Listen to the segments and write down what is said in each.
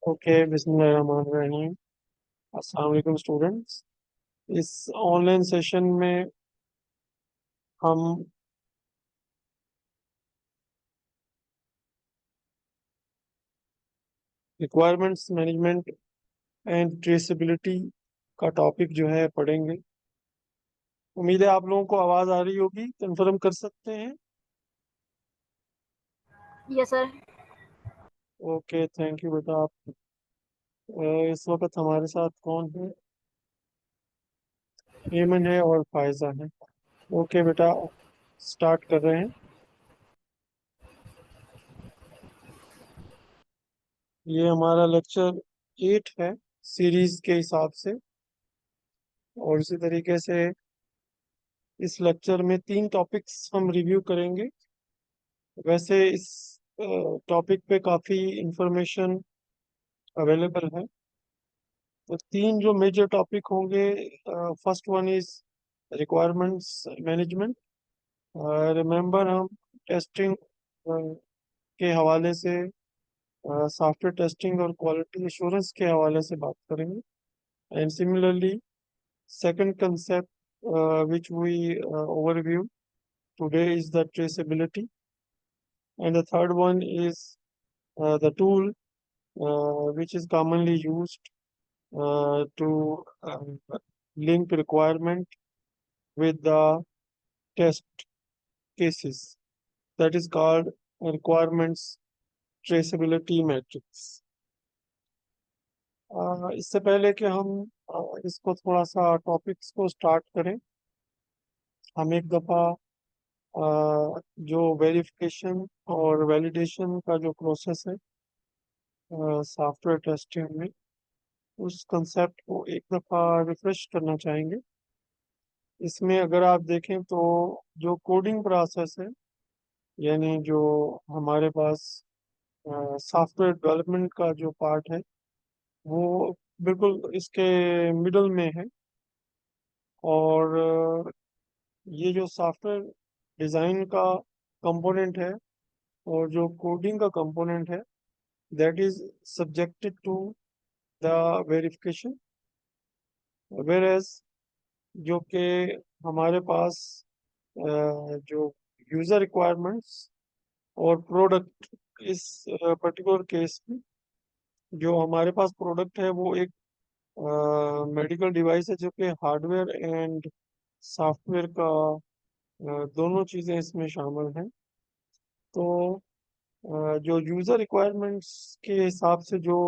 Okay, बिस्मिल्लाहिर्रहमानिर्रहीम। अस्सलाम वालेकुम स्टूडेंट्स। इस ऑनलाइन सेशन में हम रिक्वायरमेंट्स मैनेजमेंट एंड ट्रेसेबिलिटी का टॉपिक जो है पढ़ेंगे। उम्मीद है आप लोगों को आवाज़ आ रही होगी, कंफर्म कर सकते हैं। Yes sir. Okay, thank you बेटा। आप इस वक्त हमारे साथ कौन है? एमन है और फायजा है। ओके बेटा, स्टार्ट कर रहे हैं। ये हमारा लेक्चर 8 है सीरीज के हिसाब से। और इसी तरीके से इस लेक्चर में 3 टॉपिक्स हम रिव्यू करेंगे। वैसे इस टॉपिक पे काफ़ी इंफॉर्मेशन अवेलेबल है। तो 3 जो मेजर टॉपिक होंगे, first one is requirements management. Remember, हम टेस्टिंग के हवाले से, सॉफ्टवेयर टेस्टिंग और क्वालिटी एश्योरेंस के हवाले से बात करेंगे। And similarly second concept which we overview today is the traceability, and the third one is the tool which is commonly used to link requirement with the test cases, that is called requirements traceability matrix. इससे पहले कि हम इसको थोड़ा सा topics को start करें, हम एक दफ़ा जो वेरिफिकेशन और वैलिडेशन का जो प्रोसेस है सॉफ्टवेयर टेस्टिंग में, उस कंसेप्ट को एक दफ़ा रिफ्रेश करना चाहेंगे। इसमें अगर आप देखें तो जो कोडिंग प्रोसेस है, यानी जो हमारे पास सॉफ्टवेयर डेवलपमेंट का जो पार्ट है, वो बिल्कुल इसके मिडल में है। और ये जो सॉफ्टवेयर डिज़ाइन का कंपोनेंट है और जो कोडिंग का कंपोनेंट है, that is subjected to the verification, whereas जो कि हमारे पास जो यूजर रिक्वायरमेंट्स और प्रोडक्ट, इस पर्टिकुलर केस में जो हमारे पास प्रोडक्ट है वो एक मेडिकल डिवाइस है जो कि हार्डवेयर एंड सॉफ्टवेयर का दोनों चीज़ें इसमें शामिल हैं। तो जो यूजर रिक्वायरमेंट्स के हिसाब से जो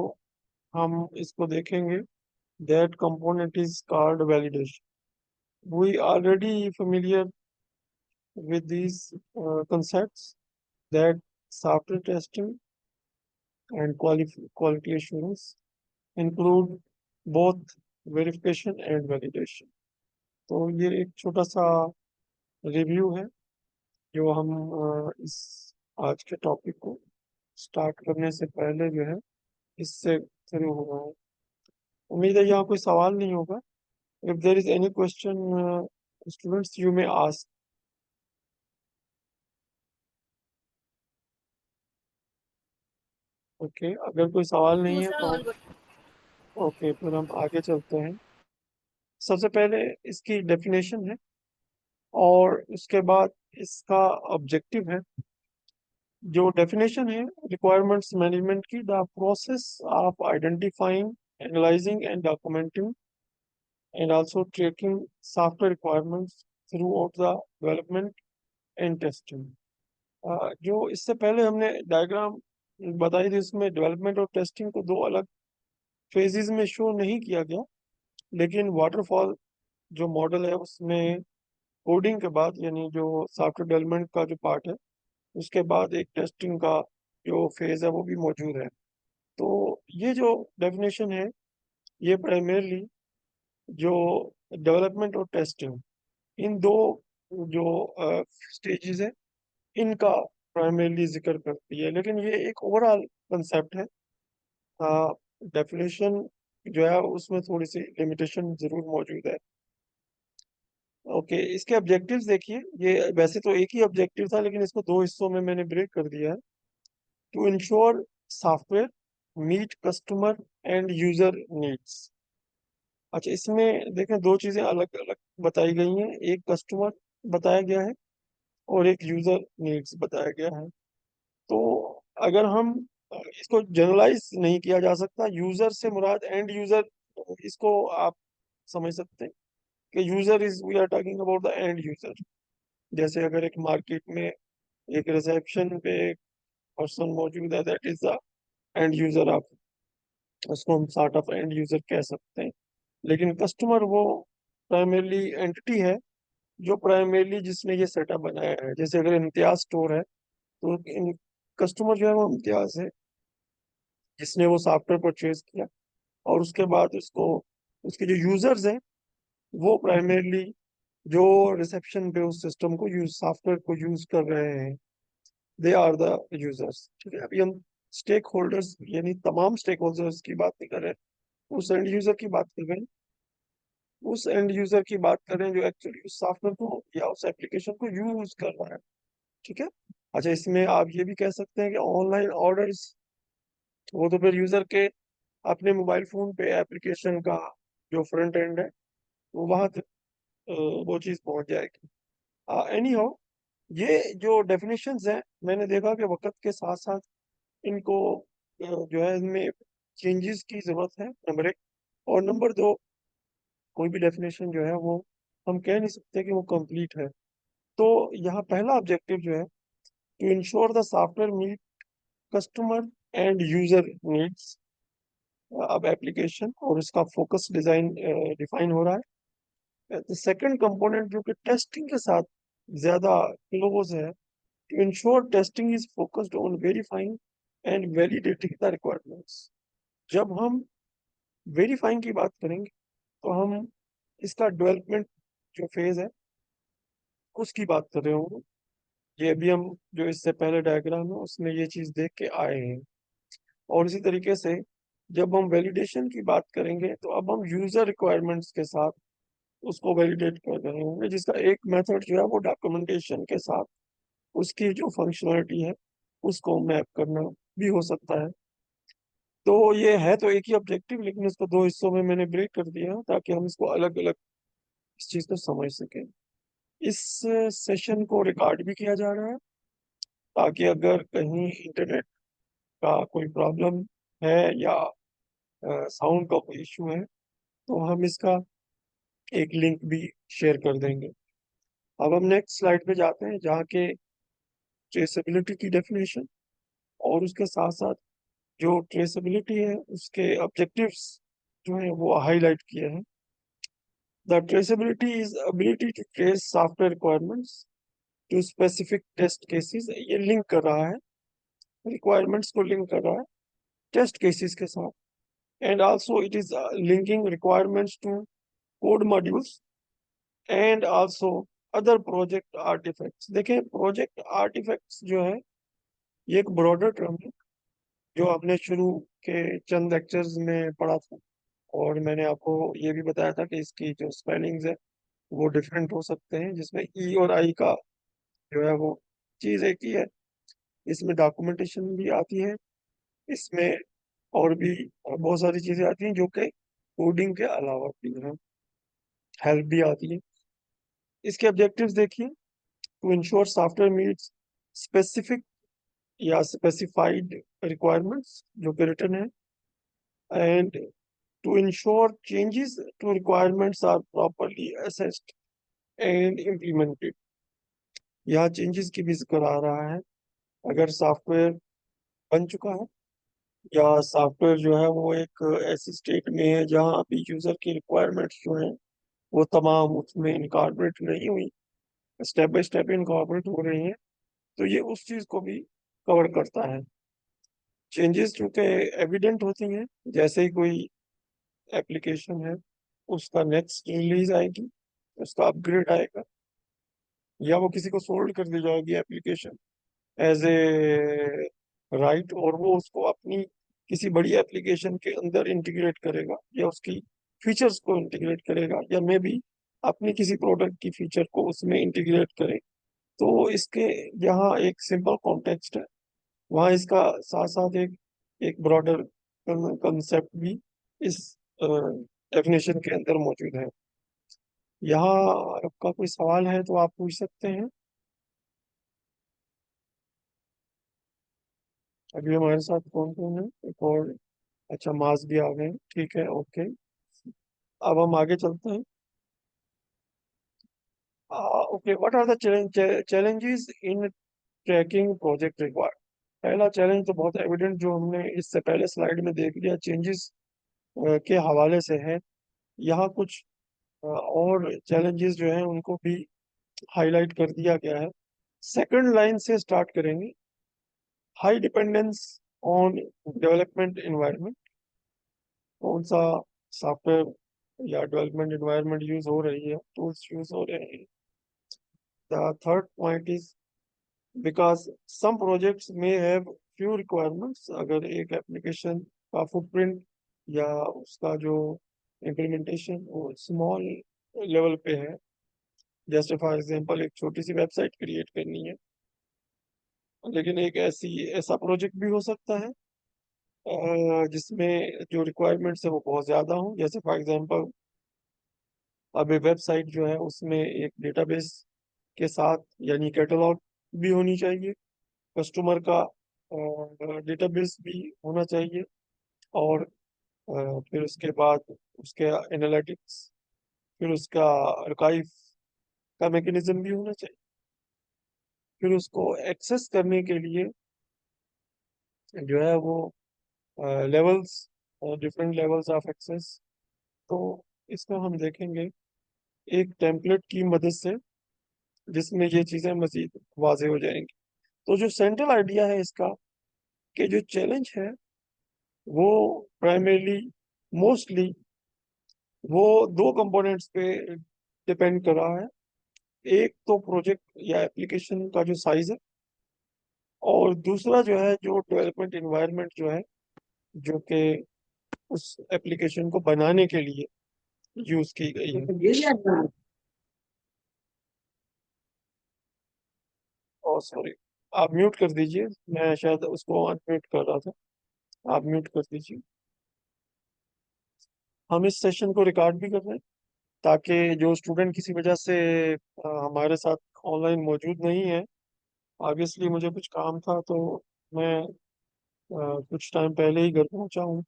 हम इसको देखेंगे, that component is called validation. We already familiar with these concepts, that software testing and quality assurance include both verification and validation. तो ये एक छोटा सा रिव्यू है जो हम इस आज के टॉपिक को स्टार्ट करने से पहले जो है इससे शुरू हो रहा है। उम्मीद है यहाँ कोई सवाल नहीं होगा। If there is any question students, you may ask. Okay, अगर कोई सवाल नहीं है दूसरा तो ऑल गुड। ओके, फिर हम आगे चलते हैं। सबसे पहले इसकी डेफिनेशन है और उसके बाद इसका ऑब्जेक्टिव है। जो डेफिनेशन है रिक्वायरमेंट्स मैनेजमेंट की, the process of identifying, analysing and documenting and also tracking software requirements throughout the development and testing. जो इससे पहले हमने डायग्राम बताई थी, उसमें डेवलपमेंट और टेस्टिंग को दो अलग फेजेस में शो नहीं किया गया, लेकिन वाटरफॉल जो मॉडल है उसमें कोडिंग के बाद, यानी जो सॉफ्टवेयर डेवलपमेंट का जो पार्ट है, उसके बाद एक टेस्टिंग का जो फेज है वो भी मौजूद है। तो ये जो डेफिनेशन है, ये प्राइमरली जो डेवलपमेंट और टेस्टिंग, इन दो जो स्टेजेस है, इनका प्राइमरली जिक्र करती है। लेकिन ये एक ओवरऑल कंसेप्ट है। डेफिनेशन जो है उसमें थोड़ी सी लिमिटेशन जरूर मौजूद है। ओके, इसके ऑब्जेक्टिव्स देखिए। ये वैसे तो एक ही ऑब्जेक्टिव था, लेकिन इसको दो हिस्सों में मैंने ब्रेक कर दिया है। To ensure software meet customer and user needs. अच्छा, इसमें देखें दो चीजें अलग अलग बताई गई हैं, एक कस्टमर बताया गया है और एक यूजर नीड्स बताया गया है। तो अगर हम इसको जनरलाइज नहीं किया जा सकता, यूजर से मुराद एंड यूजर, इसको आप समझ सकते हैं कि user is, we are talking about the end user. जैसे अगर एक मार्केट में एक रिसेप्शन पे एक पर्सन मौजूद है, that is the end user, आप उसको हम सॉर्ट ऑफ एंड यूजर कह सकते हैं। लेकिन कस्टमर वो प्राइमरली एंटिटी है जो प्राइमरली जिसने ये सेटअप बनाया है। जैसे अगर इम्तियाज स्टोर है तो कस्टमर जो है वो इम्तियाज है, जिसने वो सॉफ्टवेयर परचेज किया, और उसके बाद उसको, उसके जो यूजर्स हैं वो प्राइमरली जो रिसेप्शन पे उस सिस्टम को यूज, सॉफ्टवेयर को यूज कर रहे हैं, दे आर द यूजर्स। ठीक है, अभी हम स्टेक होल्डर्स यानी तमाम स्टेक होल्डर्स की बात नहीं कर रहे हैं, उस एंड यूजर की बात कर रहे हैं, उस एंड यूजर की बात कर रहे हैं जो एक्चुअली उस सॉफ्टवेयर को या उस एप्लीकेशन को यूज कर रहा है। ठीक है। अच्छा, इसमें आप ये भी कह सकते हैं कि ऑनलाइन ऑर्डर्स, वो तो फिर यूजर के अपने मोबाइल फोन पे एप्लीकेशन का जो फ्रंट एंड है वो वहां तक वो चीज पहुंच जाएगी। एनी हाउ, ये जो डेफिनेशंस हैं, मैंने देखा कि वक्त के साथ साथ इनको जो है इनमें चेंजेस की जरूरत है, नंबर एक। और नंबर दो, कोई भी डेफिनेशन जो है वो हम कह नहीं सकते कि वो कंप्लीट है। तो यहाँ पहला ऑब्जेक्टिव जो है, to ensure the software meet customer and user needs अब एप्लीकेशन, और उसका फोकस डिजाइन डिफाइन हो रहा है। सेकंड कंपोनेंट जो कि टेस्टिंग के साथ ज्यादा क्लोज है, to ensure testing is focused on verifying and validating the requirements. जब हम वेरीफाइंग की बात करेंगे तो हम इसका डेवलपमेंट जो फेज है उसकी बात कर रहे होंगे। ये अभी हम जो इससे पहले डायग्राम है उसमें ये चीज देख के आए हैं। और इसी तरीके से जब हम वैलिडेशन की बात करेंगे तो अब हम यूजर रिक्वायरमेंट्स के साथ उसको वैलिडेट कर रहे होंगे, जिसका एक मेथड जो है वो डॉक्यूमेंटेशन के साथ उसकी जो फंक्शनलिटी है उसको मैप करना भी हो सकता है। तो ये है तो एक ही ऑब्जेक्टिव, लेकिन इसको दो हिस्सों में मैंने ब्रेक कर दिया है ताकि हम इसको अलग अलग इस चीज को समझ सकें। इस सेशन को रिकॉर्ड भी किया जा रहा है ताकि अगर कहीं इंटरनेट का कोई प्रॉब्लम है या साउंड का कोई इशू है तो हम इसका एक लिंक भी शेयर कर देंगे। अब हम नेक्स्ट स्लाइड पे जाते हैं जहाँ के ट्रेसेबिलिटी की डेफिनेशन और उसके साथ साथ जो ट्रेसेबिलिटी है उसके ऑब्जेक्टिव्स जो है वो हाईलाइट किए हैं। The traceability is ability to trace software requirements to specific test cases. ये लिंक कर रहा है, रिक्वायरमेंट्स को लिंक कर रहा है टेस्ट केसेस के साथ। And also it is linking requirements to code modules and also other project artifacts. देखें, प्रोजेक्ट आर्टिफैक्ट्स जो है ये एक ब्रॉडर टर्म है जो आपने शुरू के चंद लेक्चर्स में पढ़ा था। और मैंने आपको ये भी बताया था कि इसकी जो स्पेलिंग्स है वो डिफरेंट हो सकते हैं, जिसमें ई और आई का जो है वो चीज एक ही है। इसमें डॉक्यूमेंटेशन भी आती है, इसमें और भी बहुत सारी चीजें आती हैं जो कि कोडिंग के अलावा भी है, हेल्प भी आती है। इसके ऑब्जेक्टिव्स देखिए, to ensure software meets specific या स्पेसिफाइड रिक्वायरमेंट्स जो कि रिटर्न है, and to ensure changes to requirements are properly assessed and implemented. यहाँ चेंजेस की भी जिक्र आ रहा है। अगर सॉफ्टवेयर बन चुका है या सॉफ्टवेयर जो है वो एक ऐसी स्टेट में है जहाँ अभी यूजर की रिक्वायरमेंट्स जो है वो तमाम उसमें इनकॉर्पोरेट नहीं हुई, स्टेप बाय स्टेप इनकॉर्पोरेट हो रही हैं, तो ये उस चीज को भी कवर करता है। चेंजेस चूंकि एविडेंट होती हैं, जैसे ही कोई एप्लीकेशन है उसका नेक्स्ट रिलीज आएगी, उसका अपग्रेड आएगा, या वो किसी को सोल्ड कर दी जाएगी एप्लीकेशन एज ए राइट, और वो उसको अपनी किसी बड़ी एप्लीकेशन के अंदर इंटीग्रेट करेगा या उसकी फीचर्स को इंटीग्रेट करेगा, या मे भी अपनी किसी प्रोडक्ट की फीचर को उसमें इंटीग्रेट करे। तो इसके यहाँ एक सिंपल कॉन्टेक्स्ट है, वहाँ इसका साथ साथ एक एक ब्रॉडर कंसेप्ट भी इस डेफिनेशन के अंदर मौजूद है। यहाँ आपका कोई सवाल है तो आप पूछ सकते हैं। अभी हमारे साथ कौन कौन है? एक और, अच्छा मास भी आ गए, ठीक है, ओके। अब हम आगे चलते हैं। Okay, what are the challenges in tracking project required? पहला चैलेंज तो बहुत एविडेंट, जो हमने इससे पहले स्लाइड में देख लिया, चेंजेस के हवाले से है। यहाँ कुछ और चैलेंजेस जो हैं उनको भी हाईलाइट कर दिया गया है। सेकंड लाइन से स्टार्ट करेंगे। High dependence on development environment, कौन सा सॉफ्टवेयर या डेवलपमेंट एनवायरनमेंट यूज हो रही है, टूल्स यूज हो रहे हैं। The third point is because some projects में हैव फ्यू रिक्वायरमेंट्स, अगर एक एप्लीकेशन का फुटप्रिंट या उसका जो इम्प्लीमेंटेशन वो स्मॉल लेवल पे है, जैसे फॉर एग्जांपल एक छोटी सी वेबसाइट क्रिएट करनी है, लेकिन एक ऐसा प्रोजेक्ट भी हो सकता है जिसमें जो रिक्वायरमेंट्स है वो बहुत ज़्यादा हो, जैसे फॉर एग्जांपल अब ये वेबसाइट जो है उसमें एक डेटाबेस के साथ यानी कैटलॉग भी होनी चाहिए, कस्टमर का डेटाबेस भी होना चाहिए, और फिर उसके बाद उसके एनालिटिक्स, फिर उसका आर्काइव का मैकेनिज्म भी होना चाहिए, फिर उसको एक्सेस करने के लिए जो है वो लेवल्स और डिफरेंट लेवल्स ऑफ एक्सेस। तो इसको हम देखेंगे एक टेम्पलेट की मदद से, जिसमें ये चीज़ें मजीद वाज़ेह हो जाएंगी। तो जो सेंट्रल आइडिया है इसका, कि जो चैलेंज है वो प्राइमरीली मोस्टली वो दो कंपोनेंट्स पे डिपेंड कर रहा है। एक तो प्रोजेक्ट या एप्लीकेशन का जो साइज है, और दूसरा जो है जो डेवलपमेंट इन्वायरमेंट जो है, जो कि उस एप्लीकेशन को बनाने के लिए यूज की गई है। और सॉरी, आप म्यूट कर दीजिए, मैं शायद उसको अनम्यूट कर रहा था, आप म्यूट कर दीजिए। हम इस सेशन को रिकॉर्ड भी कर रहे हैं, ताकि जो स्टूडेंट किसी वजह से हमारे साथ ऑनलाइन मौजूद नहीं है, ऑब्वियसली मुझे कुछ काम था तो मैं कुछ टाइम पहले ही घर पहुंचा हूँ,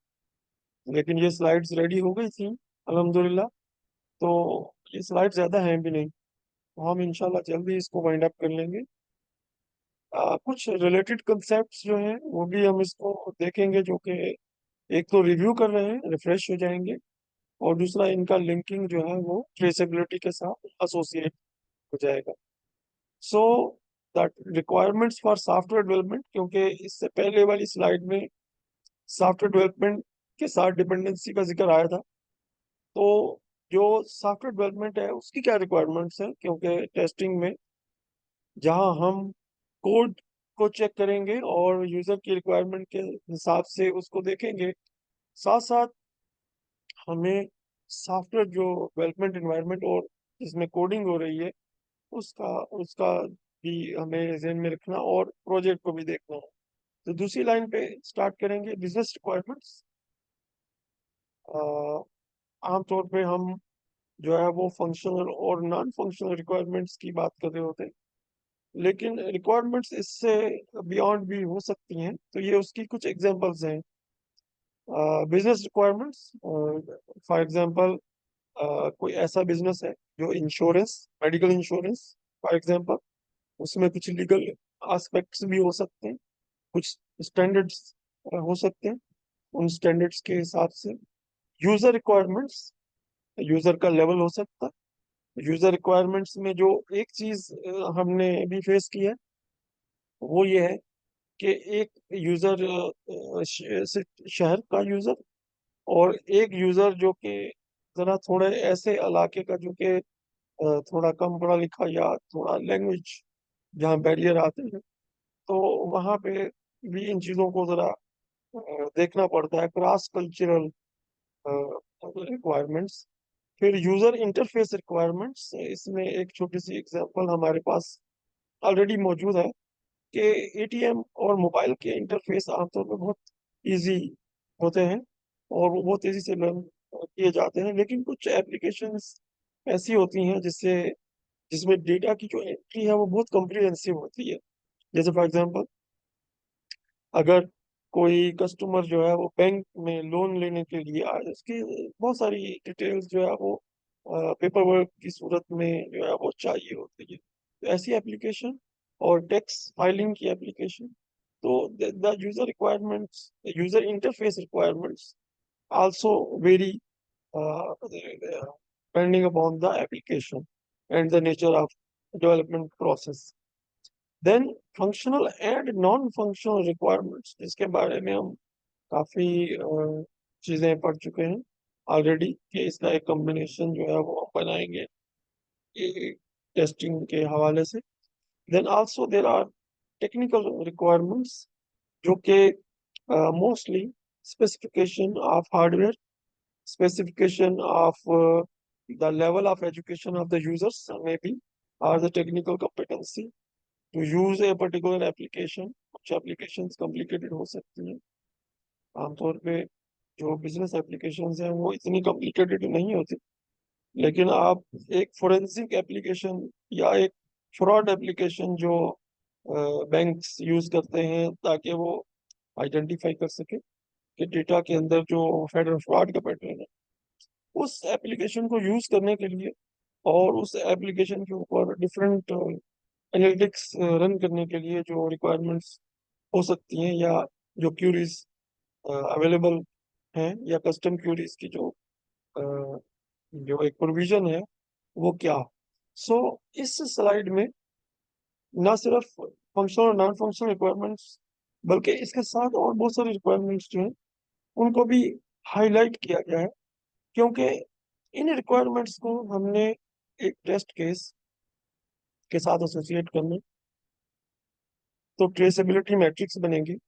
लेकिन ये स्लाइड्स रेडी हो गई थी अल्हम्दुलिल्लाह। तो ये स्लाइड ज़्यादा हैं भी नहीं, तो हम इंशाल्लाह जल्दी इसको वाइंड अप कर लेंगे। कुछ रिलेटेड कंसेप्ट्स जो हैं वो भी हम इसको देखेंगे, जो कि एक तो रिव्यू कर रहे हैं, रिफ्रेश हो जाएंगे, और दूसरा इनका लिंकिंग जो है वो ट्रेसेबिलिटी के साथ एसोसिएट हो जाएगा। So that requirements for software development, क्योंकि इससे पहले वाली स्लाइड में सॉफ्टवेयर डेवलपमेंट के साथ डिपेंडेंसी का जिक्र आया था। तो जो सॉफ्टवेयर डेवलपमेंट है उसकी क्या रिक्वायरमेंट्स हैं, क्योंकि टेस्टिंग में जहां हम कोड को चेक करेंगे और यूजर की रिक्वायरमेंट के हिसाब से उसको देखेंगे, साथ साथ हमें सॉफ्टवेयर जो डेवलपमेंट एनवायरनमेंट और जिसमें कोडिंग हो रही है उसका उसका भी हमें ध्यान में रखना, और प्रोजेक्ट को भी देखना है। तो दूसरी लाइन पे स्टार्ट करेंगे बिजनेस रिक्वायरमेंट्स। आमतौर पे हम जो है वो फंक्शनल और नॉन फंक्शनल रिक्वायरमेंट्स की बात कर रहे होते हैं, लेकिन रिक्वायरमेंट्स इससे बियॉन्ड भी हो सकती हैं, तो ये उसकी कुछ एग्जांपल्स हैं। बिजनेस रिक्वायरमेंट्स, फॉर एग्जांपल कोई ऐसा बिजनेस है जो insurance, medical insurance for example, उसमें कुछ लीगल एस्पेक्ट्स भी हो सकते हैं, कुछ स्टैंडर्ड्स हो सकते हैं, उन स्टैंडर्ड्स के हिसाब से यूजर रिक्वायरमेंट्स, यूजर का लेवल हो सकता है। यूजर रिक्वायरमेंट्स में जो एक चीज हमने भी फेस की है वो ये है कि एक यूजर शहर का यूजर, और एक यूजर जो कि जरा थोड़े ऐसे इलाके का जो कि थोड़ा कम पढ़ा लिखा या थोड़ा लैंग्वेज जहाँ बैरियर आते हैं, तो वहाँ पे भी इन चीज़ों को जरा देखना पड़ता है, क्रॉस कल्चरल रिक्वायरमेंट्स। फिर यूजर इंटरफेस रिक्वायरमेंट्स, इसमें एक छोटी सी एग्जांपल हमारे पास ऑलरेडी मौजूद है कि एटीएम और मोबाइल के इंटरफेस आमतौर पर बहुत इजी होते हैं और वो तेजी से लर्न किए जाते हैं, लेकिन कुछ एप्लीकेशंस ऐसी होती हैं जिसमें डेटा की जो एंट्री है वो बहुत कॉम्प्रिहेंसिव होती है। जैसे फॉर एग्जांपल, अगर कोई कस्टमर जो है वो बैंक में लोन लेने के लिए आए, उसकी बहुत सारी डिटेल्स जो है वो पेपर वर्क की सूरत में जो है वो चाहिए होती है, तो ऐसी एप्लीकेशन और टैक्स फाइलिंग की एप्लीकेशन, तो the user requirements, user interface requirements also very depending upon the application and the nature of development process. Then functional and non functional requirements, इसके बारे में हम काफी चीजें पढ़ चुके हैं ऑलरेडी कि इसका एक कॉम्बिनेशन जो है वो बनाएंगे टेस्टिंग के हवाले से। Then also there are technical requirements, जो कि mostly specification of hardware, specification of the level of education of the users maybe, or the technical competency to use a particular application। कुछ एप्लीकेशंस कॉम्प्लिकेटेड हो सकती हैं, आमतौर पे जो business applications हैं वो इतनी कॉम्प्लिकेटेड नहीं होती, लेकिन आप एक फोरेंसिक एप्लीकेशन या एक फ्रॉड एप्लीकेशन जो बैंक्स यूज करते हैं ताकि वो आइडेंटिफाई कर सके कि डेटा के अंदर जो फेडरल फ्रॉड का पैटर्न है, उस एप्लीकेशन को यूज करने के लिए और उस एप्लीकेशन के ऊपर डिफरेंट एनालिटिक्स रन करने के लिए जो रिक्वायरमेंट्स हो सकती हैं, या जो क्यूरीज अवेलेबल हैं, या कस्टम क्यूरीज की जो एक प्रोविजन है वो क्या। सो इस स्लाइड में ना सिर्फ फंक्शनल और नॉन फंक्शनल रिक्वायरमेंट्स, बल्कि इसके साथ और बहुत सारी रिक्वायरमेंट्स जो हैं उनको भी हाईलाइट किया गया है, क्योंकि इन रिक्वायरमेंट्स को हमने एक टेस्ट केस के साथ एसोसिएट करना, तो ट्रेसेबिलिटी मैट्रिक्स बनेगी,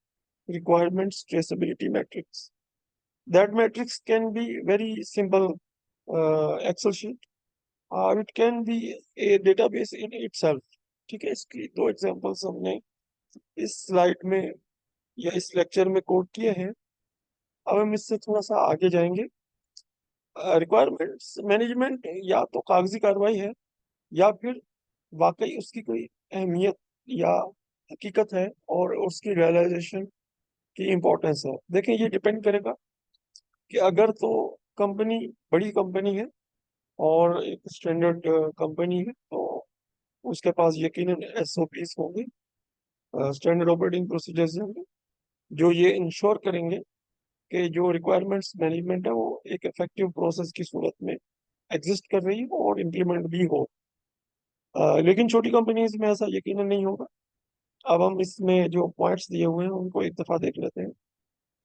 requirements traceability matrix. That matrix can be very simple Excel sheet, और it can be a database in itself. ठीक है, इसकी दो एग्जांपल्स हमने इस स्लाइड में या इस लेक्चर में कोट किए हैं। अब हम इससे थोड़ा सा आगे जाएंगे। रिक्वायरमेंट्स मैनेजमेंट या तो कागजी कार्रवाई है, या फिर वाकई उसकी कोई अहमियत या हकीकत है और उसकी रियलाइजेशन की इम्पोर्टेंस है। देखिए, ये डिपेंड करेगा कि अगर तो कंपनी बड़ी कंपनी है और एक स्टैंडर्ड कंपनी है, तो उसके पास यकीनन एसओपीस होंगे, स्टैंडर्ड ऑपरेटिंग प्रोसीजर्स होंगे, जो ये इंश्योर करेंगे कि जो रिक्वायरमेंट्स मैनेजमेंट है वो एक इफेक्टिव प्रोसेस की सूरत में एग्जिस्ट कर रही हो और इम्प्लीमेंट भी हो। लेकिन छोटी कंपनीज में ऐसा यकीनन नहीं होगा। अब हम इसमें जो पॉइंट्स दिए हुए हैं उनको एक दफा देख लेते हैं।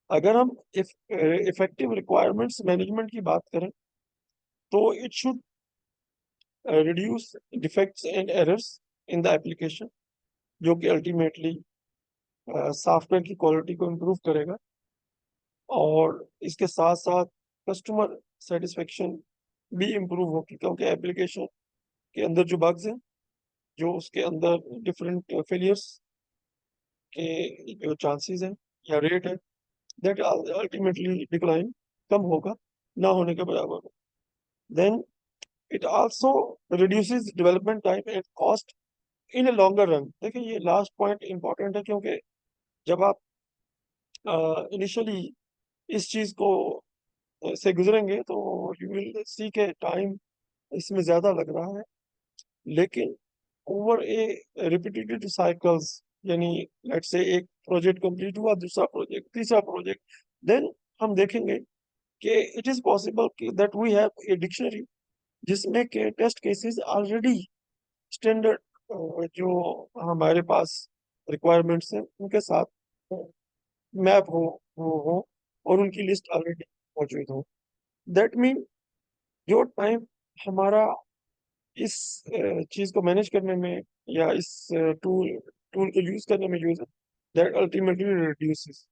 अगर हम इफेक्टिव रिक्वायरमेंट्स मैनेजमेंट की बात करें, तो it should reduce defects and errors in the application, जो कि अल्टीमेटली सॉफ्टवेयर की क्वालिटी को इम्प्रूव करेगा, और इसके साथ साथ कस्टमर सेटिस्फेक्शन भी इम्प्रूव होगी, क्योंकि एप्लीकेशन के अंदर जो बग्स हैं, जो उसके अंदर डिफरेंट फेलियर्स के जो चांसेस हैं या रेट है, दैट अल्टीमेटली डिक्लाइन, कम होगा, ना होने के बराबर हो। Then it also reduces development time and cost in a longer run. देखिए, ये लास्ट पॉइंट इंपॉर्टेंट है, क्योंकि जब आप इनिशियली इस चीज को से गुजरेंगे तो यू विल सी के टाइम इसमें ज्यादा लग रहा है, लेकिन ओवर ए रिपीटेड साइकिल्स, यानी लेट्स से एक प्रोजेक्ट कंप्लीट हुआ, दूसरा प्रोजेक्ट, तीसरा प्रोजेक्ट, देन हम देखेंगे कि इट इज पॉसिबल कि that we have a dictionary जिसमें के टेस्ट केसेस ऑलरेडी स्टैंडर्ड जो हमारे पास रिक्वायरमेंट्स हैं उनके साथ मैप हो और उनकी लिस्ट ऑलरेडी मौजूद हो। दैट मीन जो टाइम हमारा इस चीज को मैनेज करने में या इस टूल टूल को यूज करने में यूज है, दैट अल्टीमेटली रिड्यूसेस।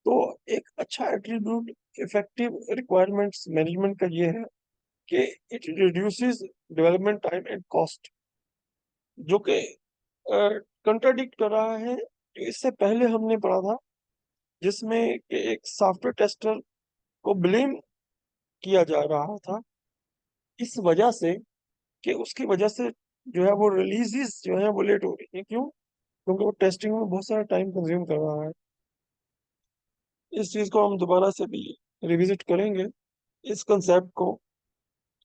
तो एक अच्छा एट्रीब्यूट इफेक्टिव रिक्वायरमेंट्स मैनेजमेंट का ये है कि it reduces development time and cost, जो कि कंट्राडिक्ट कर रहा है जो इससे पहले हमने पढ़ा था जिसमें कि एक सॉफ्टवेयर टेस्टर को ब्लेम किया जा रहा था इस वजह से कि उसकी वजह से जो है वो रिलीजेस जो है वो लेट हो रही है। क्यों? क्योंकि वो टेस्टिंग में बहुत सारा टाइम कंज्यूम कर रहा है। इस चीज को हम दोबारा से भी रिविजिट करेंगे, इस कंसेप्ट को।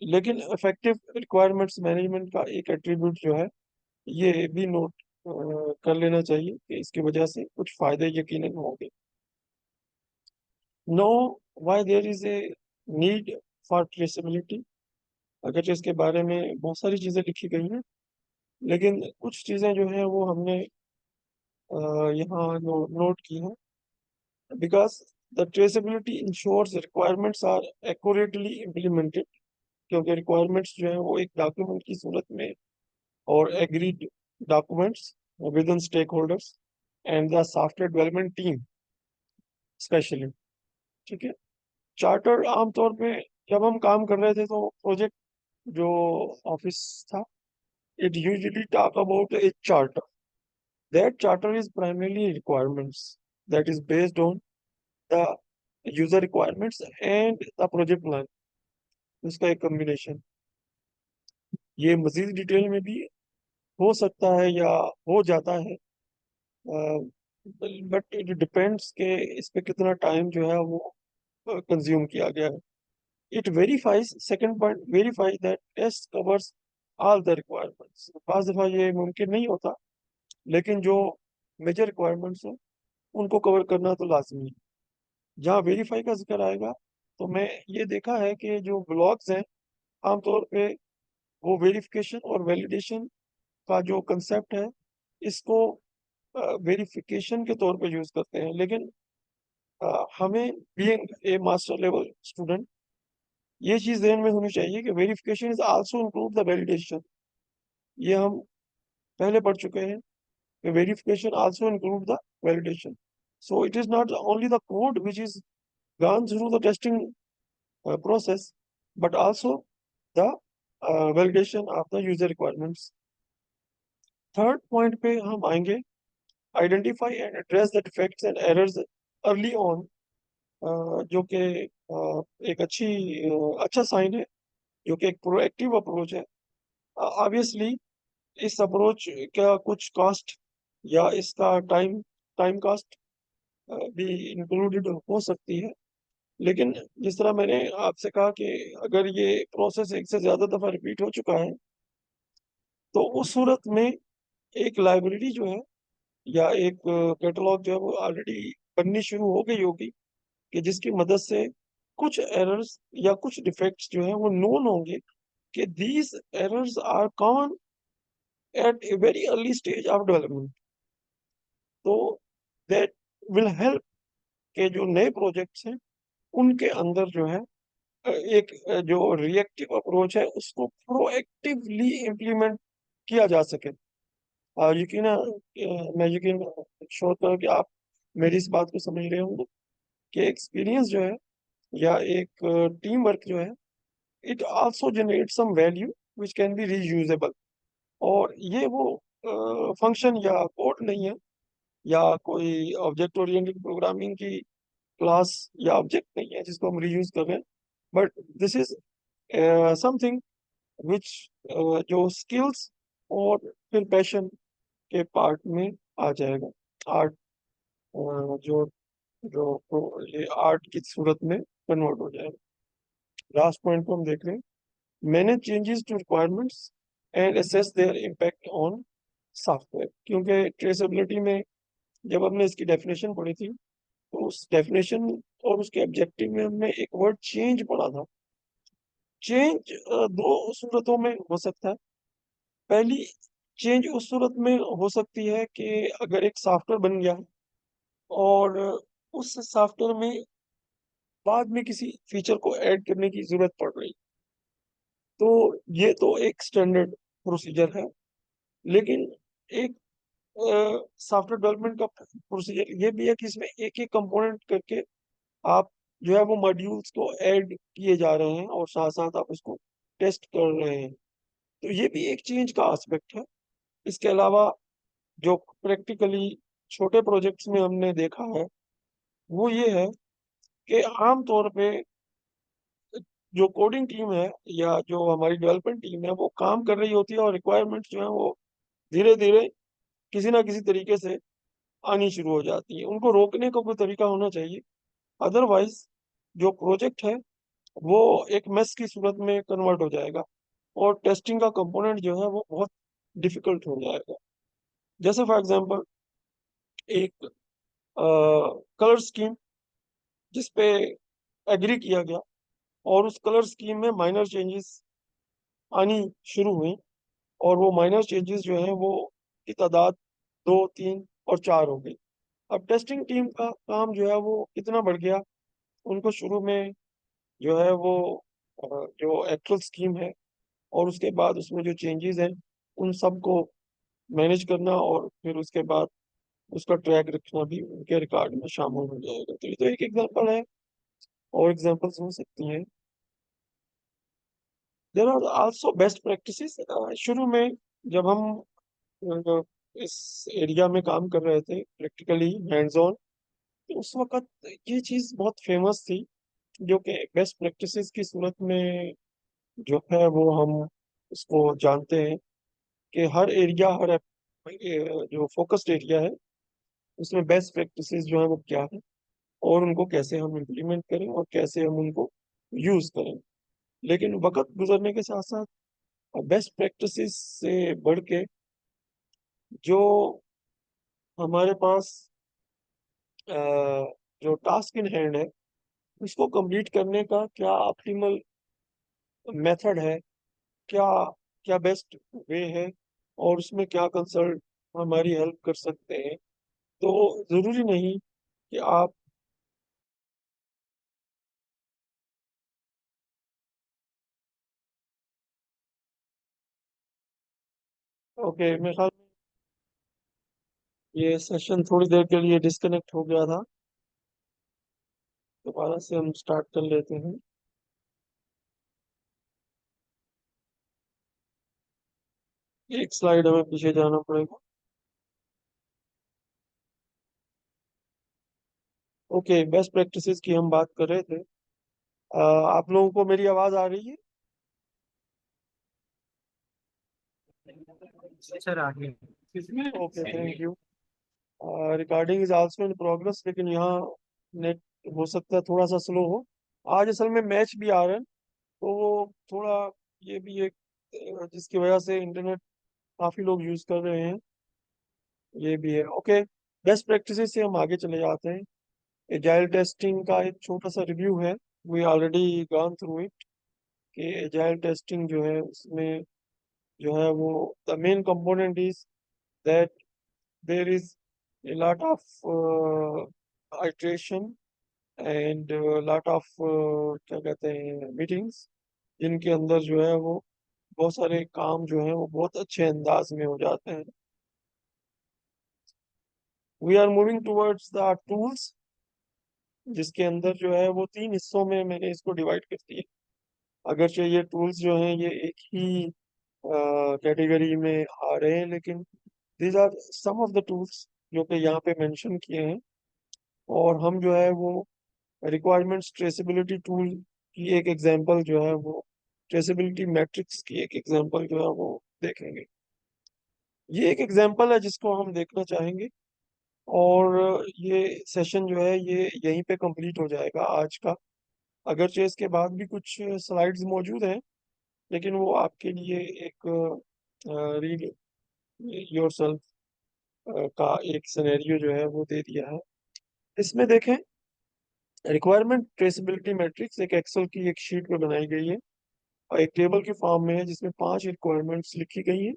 लेकिन इफेक्टिव रिक्वायरमेंट्स मैनेजमेंट का एक एट्रीब्यूट जो है ये भी नोट कर लेना चाहिए कि इसकी वजह से कुछ फायदे यकीनन होंगे। No why there is a need for traceability. अगर इसके बारे में बहुत सारी चीजें लिखी गई हैं, लेकिन कुछ चीजें जो है वो हमने यहाँ नोट की हैं। Because the traceability ensures requirements are accurately implemented. क्योंकि रिक्वायरमेंट्स जो है वो एक डॉक्यूमेंट की सूरत में और agreed documents within stakeholders and the software development team specially. ठीक है। चार्टर आमतौर पे जब हम काम कर रहे थे तो प्रोजेक्ट जो ऑफिस था, it usually talk about A charter. That charter is primarily requirements that is based on the user requirements and the project plan. इसका एक कम्बिनेशन, ये मजीद डिटेल में भी हो सकता है या हो जाता है, बट इट डिपेंड्स के इस पे कितना टाइम जो है वो कंज्यूम किया गया है। It verifies, second point, verifies that test covers all the requirements. बाज़ दफा ये मुमकिन नहीं होता, लेकिन जो मेजर रिक्वायरमेंट्स हैं उनको कवर करना तो लाजमी है। जहाँ वेरीफाई का जिक्र आएगा तो मैं ये देखा है कि जो ब्लॉग्स हैं आमतौर पे वो वेरिफिकेशन और वैलिडेशन का जो कंसेप्ट है इसको वेरिफिकेशन के तौर पे यूज करते हैं। लेकिन हमें being a master level student ये चीज ध्यान में होनी चाहिए कि verification is also include the validation. ये हम पहले पढ़ चुके हैं कि verification also include the validation. So it is not only the code which is gone through the testing process, but also the validation of the user requirements. Third point पे हम आएंगे, identify and address the defects and errors early on, जो कि एक अच्छा sign है, जो कि एक प्रोएक्टिव अप्रोच है। ऑब्वियसली इस अप्रोच का कुछ कॉस्ट या इसका टाइम टाइम कॉस्ट भी इंक्लूडेड हो सकती है। लेकिन जिस तरह मैंने आपसे कहा कि अगर ये प्रोसेस एक से ज्यादा दफा रिपीट हो चुका है तो उस सूरत में एक लाइब्रेरी जो है या एक कैटलॉग जो है वो ऑलरेडी बननी शुरू हो गई होगी, कि जिसकी मदद से कुछ एरर्स या कुछ डिफेक्ट्स जो है वो नोन होंगे, कि these errors are common at a very early stage of development. तो दैट विल हेल्प के जो नए प्रोजेक्ट्स हैं उनके अंदर जो है एक जो रिएक्टिव अप्रोच है उसको प्रोएक्टिवली इम्प्लीमेंट किया जा सके। यकीन मैं यकीन श्योर करूँ कि आप मेरी इस बात को समझ रहे होंगे कि एक्सपीरियंस जो है या एक टीम वर्क जो है, it also generate some value which can be reusable. और ये वो फंक्शन या कोड नहीं है या कोई ऑब्जेक्ट ओरिएंटेड प्रोग्रामिंग की क्लास या ऑब्जेक्ट नहीं है जिसको हम रीयूज कर रहे हैं, but this is something which जो स्किल्स और फिर पैशन के पार्ट में आ जाएगा। आर्ट जो जो तो ये आर्ट की सूरत में कन्वर्ट हो जाएगा। लास्ट पॉइंट को हम देख रहे हैं, manage changes to requirements and assess their impact on software. क्योंकि ट्रेसेबिलिटी में जब हमने इसकी डेफिनेशन पढ़ी थी तो उस डेफिनेशन और उसके ऑब्जेक्टिव में हमने एक वर्ड चेंज पढ़ा था। चेंज दो सूरतों में हो सकता है। पहली चेंज उस सूरत में हो सकती है कि अगर एक सॉफ्टवेयर बन गया और उस सॉफ्टवेयर में बाद में किसी फीचर को ऐड करने की जरूरत पड़ रही, तो ये तो एक स्टैंडर्ड प्रोसीजर है। लेकिन एक सॉफ्टवेयर डेवलपमेंट का प्रोसीजर ये भी है कि इसमें एक एक कंपोनेंट करके आप जो है वो मॉड्यूल्स को ऐड किए जा रहे हैं और साथ साथ आप उसको टेस्ट कर रहे हैं। तो ये भी एक चेंज का एस्पेक्ट है। इसके अलावा जो प्रैक्टिकली छोटे प्रोजेक्ट्स में हमने देखा है वो ये है कि आम तौर पे जो कोडिंग टीम है या जो हमारी डेवलपमेंट टीम है वो काम कर रही होती है, और रिक्वायरमेंट्स जो है वो धीरे धीरे किसी ना किसी तरीके से आनी शुरू हो जाती है। उनको रोकने का कोई तरीका होना चाहिए, अदरवाइज जो प्रोजेक्ट है वो एक मेस की सूरत में कन्वर्ट हो जाएगा, और टेस्टिंग का कंपोनेंट जो है वो बहुत डिफिकल्ट हो जाएगा। जैसे फॉर एग्जांपल एक कलर स्कीम जिस पे एग्री किया गया, और उस कलर स्कीम में माइनर चेंजेस आनी शुरू हुई, और वो माइनर चेंजेस जो है वो की तादाद 2, 3 और 4 हो गई। अब टेस्टिंग टीम का काम जो है वो इतना बढ़ गया, उनको शुरू में जो है वो जो एक्चुअल स्कीम है और उसके बाद उसमें जो चेंजेस हैं उन सब को मैनेज करना, और फिर उसके बाद उसका ट्रैक रखना भी उनके रिकॉर्ड में शामिल हो जाएगा। तो ये तो एक एग्जांपल है, और एग्जांपल्स हो सकती हैं। There are also best practices. शुरू में जब हम अ, इस एरिया में काम कर रहे थे प्रैक्टिकली हैंड्स ऑन, तो उस वक्त ये चीज़ बहुत फेमस थी, जो कि बेस्ट प्रैक्टिसेस की सूरत में जो है वो हम उसको जानते हैं कि हर एरिया, जो फोकस्ड एरिया है उसमें बेस्ट प्रैक्टिसेस जो है वो क्या है, और उनको कैसे हम इम्प्लीमेंट करें और कैसे हम उनको यूज करें। लेकिन वक्त गुजरने के साथ साथ बेस्ट प्रैक्टिसेस से बढ़ के जो हमारे पास अ, जो टास्क इन हैंड है उसको कंप्लीट करने का क्या ऑप्टिमल मेथड है, क्या क्या बेस्ट वे है, और उसमें क्या कंसल्ट हमारी हेल्प कर सकते हैं। तो जरूरी नहीं कि आप, ओके मेरे ख्याल में ये सेशन थोड़ी देर के लिए डिस्कनेक्ट हो गया था, दोबारा से हम स्टार्ट कर लेते हैं। एक स्लाइड हमें पीछे जाना पड़ेगा। ओके, बेस्ट प्रैक्टिसेस की हम बात कर रहे थे। आप लोगों को मेरी आवाज़ आ रही है? सर आगे। Okay, thank you. Recording is also in progress, लेकिन यहाँ नेट हो सकता है थोड़ा सा स्लो हो। आज असल में मैच भी आ रहा है, तो वो थोड़ा, ये भी एक जिसकी वजह से इंटरनेट काफ़ी लोग यूज़ कर रहे हैं, ये भी है। ओके, बेस्ट प्रैक्टिसेस से हम आगे चले जाते हैं। एजाइल टेस्टिंग का एक छोटा सा रिव्यू है, we already gone through it, कि एजाइल टेस्टिंग जो है उसमें जो है वो the main component is that there is a lot of iteration and lot of क्या कहते हैं मीटिंग्स, जिनके अंदर जो है वो बहुत सारे काम जो है वो बहुत अच्छे अंदाज में हो जाते हैं। We are moving towards the tools, जिसके अंदर जो है वो 3 हिस्सों में मैंने इसको डिवाइड कर दिया। अगरचे ये टूल्स जो हैं ये एक ही कैटेगरी में आ रहे हैं, लेकिन these are some of the tools जो कि यहाँ पे मेंशन किए हैं। और हम जो है वो रिक्वायरमेंट्स ट्रेसेबिलिटी टूल की एक एग्जांपल जो है वो, ट्रेसेबिलिटी मैट्रिक्स की एक एग्जांपल जो है वो देखेंगे। ये एक एग्जांपल है जिसको हम देखना चाहेंगे, और ये सेशन जो है ये यहीं पे कंप्लीट हो जाएगा आज का। अगरचे इसके बाद भी कुछ स्लाइड्स मौजूद हैं, लेकिन वो आपके लिए एक रीड योरसेल्फ का एक सिनेरियो जो है वो दे दिया है। इसमें देखें, रिक्वायरमेंट ट्रेसेबिलिटी मैट्रिक्स एक एक्सेल की एक शीट पे बनाई गई है, और एक टेबल के फॉर्म में है जिसमें 5 रिक्वायरमेंट्स लिखी गई हैं,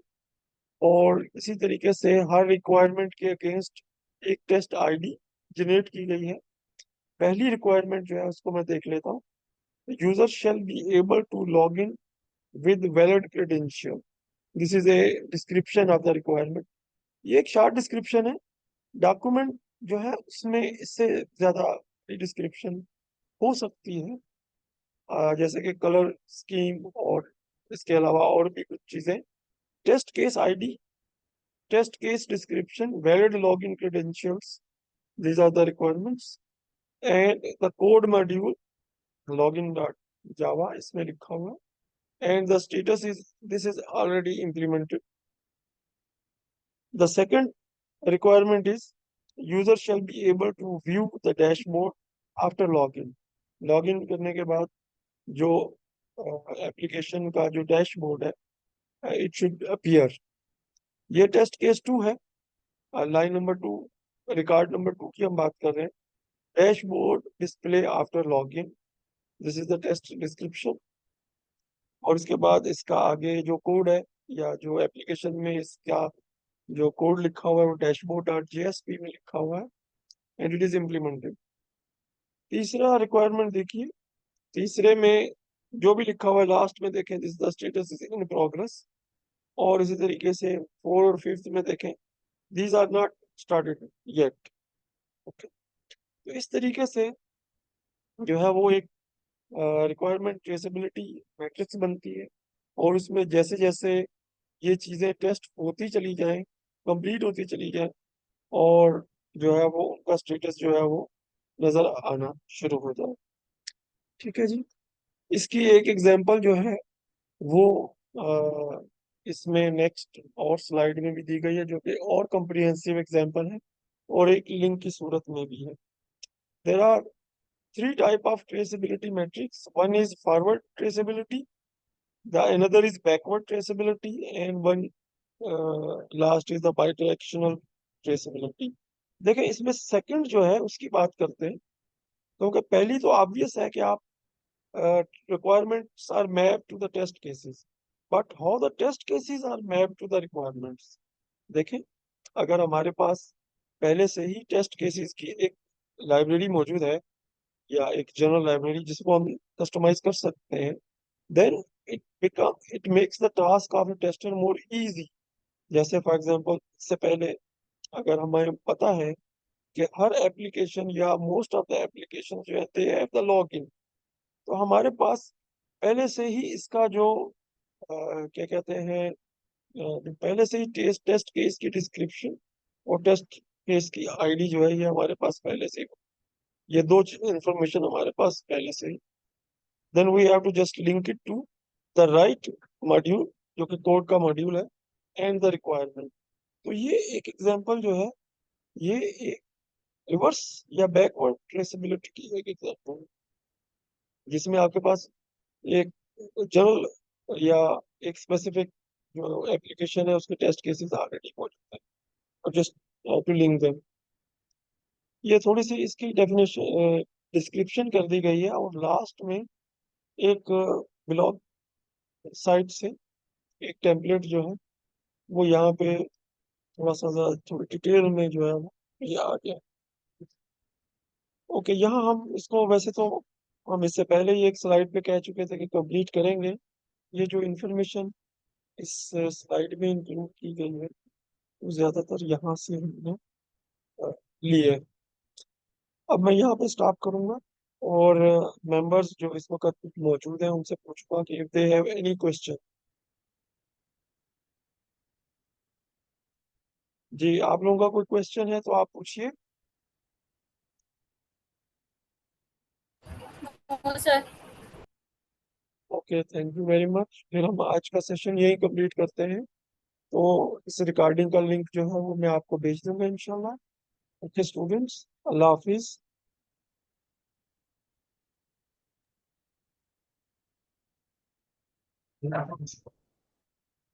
और इसी तरीके से हर रिक्वायरमेंट के अगेंस्ट एक टेस्ट आईडी जनरेट की गई है। पहली रिक्वायरमेंट जो है उसको मैं देख लेता हूँ। User shall be able to log in with valid credential. This is a description of the requirement. ये एक शॉर्ट डिस्क्रिप्शन है। डॉक्यूमेंट जो है उसमें इससे ज्यादा डिस्क्रिप्शन हो सकती है, जैसे कि कलर स्कीम और इसके अलावा और भी कुछ चीजें। Test case ID, test case description, valid login credentials, these are the requirements. And the code module login dot Java इसमें लिखा हुआ है, and the status is this is already implemented. The second requirement is user shall be able to view the dashboard after login. Login करने के बाद जो application का जो डैशबोर्ड है इट शुड अपीयर. ये टेस्ट केस 2 है. लाइन नंबर 2 रिकॉर्ड नंबर 2 की हम बात कर रहे हैं. Dashboard display after login, this is the test description. और इसके बाद इसका आगे जो कोड है या जो एप्लीकेशन में इसका जो कोड लिखा हुआ है वो डैशबोर्ड डॉट जेएसपी में लिखा हुआ है एंड इट इज इम्प्लीमेंटेड. तीसरा रिक्वायरमेंट देखिए, तीसरे में जो भी लिखा हुआ है लास्ट में देखें this the status is in progress. और इसी तरीके से 4 और 5 में देखें these are not started yet. Okay, तो इस तरीके से जो है वो एक रिक्वायरमेंट ट्रेसेबिलिटी मैट्रिक्स बनती है. और उसमें जैसे जैसे ये चीज़ें टेस्ट होती चली जाएं, कंप्लीट होती चली जाए, और जो है वो उनका स्टेटस जो है वो नजर आना शुरू हो जाए. ठीक है जी. इसकी एक एग्जांपल जो है वो इसमें नेक्स्ट और स्लाइड में भी दी गई है, जो कि और कॉम्प्रिहेंसिव एग्जांपल है और एक लिंक की सूरत में भी है. There are three type of traceability matrix. One is forward traceability, the another is backward traceability, and one last is the bidirectional traceability. देखिए इसमें सेकंड जो है उसकी बात करते हैं, क्योंकि पहली तो ऑब्वियस है कि आप requirements are mapped to the test cases, but how the test cases are mapped to the requirements. देखें, अगर हमारे पास पहले से ही टेस्ट केसेस की एक लाइब्रेरी मौजूद है या एक जनरल लाइब्रेरी जिसको हम कस्टमाइज कर सकते हैं, then it makes the task of a tester more easy. जैसे फॉर एग्जांपल इससे पहले अगर हमें पता है कि हर एप्लीकेशन या मोस्ट ऑफ द एप्लीकेशन जो है दे हैव द लॉगिन, तो हमारे पास पहले से ही इसका जो क्या कहते हैं पहले से ही टेस्ट केस की डिस्क्रिप्शन और टेस्ट केस की आईडी जो है ये हमारे पास पहले से ही, ये दो इंफॉर्मेशन हमारे पास पहले से ही. Then we have to just link it to the right module जो कि कोड का मॉड्यूल है एंड द रिक्वायरमेंट. तो ये एक एग्जांपल जो है ये एक रिवर्स या बैकवर्ड ट्रेसेबिलिटी की एक एग्जांपल है, जिसमें आपके पास एक जनरल या एक स्पेसिफिक जो एप्लीकेशन है उसके टेस्ट केसेस ऑलरेडी मौजूद है और जस्ट टू लिंक देम. ये थोड़ी सी इसकी डेफिनेशन डिस्क्रिप्शन कर दी गई है, और लास्ट में एक ब्लॉग साइट से एक टेम्पलेट जो है वो यहाँ पे थोड़ा सा थोड़ी डिटेल में जो है वो ये आ गया. ओके, यहाँ हम इसको वैसे तो हम इससे पहले ही एक स्लाइड पे कह चुके थे कि कंप्लीट करेंगे. ये जो इंफॉर्मेशन इस स्लाइड में इंक्लूड की गई है वो ज्यादातर यहाँ से हमने ली है. अब मैं यहाँ पे स्टॉप करूंगा और मेंबर्स जो इस वक्त मौजूद हैं उनसे पूछूंगा कि if they have any question. जी, आप लोगों का कोई क्वेश्चन है तो आप पूछिए. Sir okay, thank you very much. फिर हम आज का सेशन यही कंप्लीट करते हैं. तो इस रिकॉर्डिंग का लिंक जो है वो मैं आपको भेज दूंगा इंशाल्लाह. ओके स्टूडेंट्स, अल्लाह हाफिज.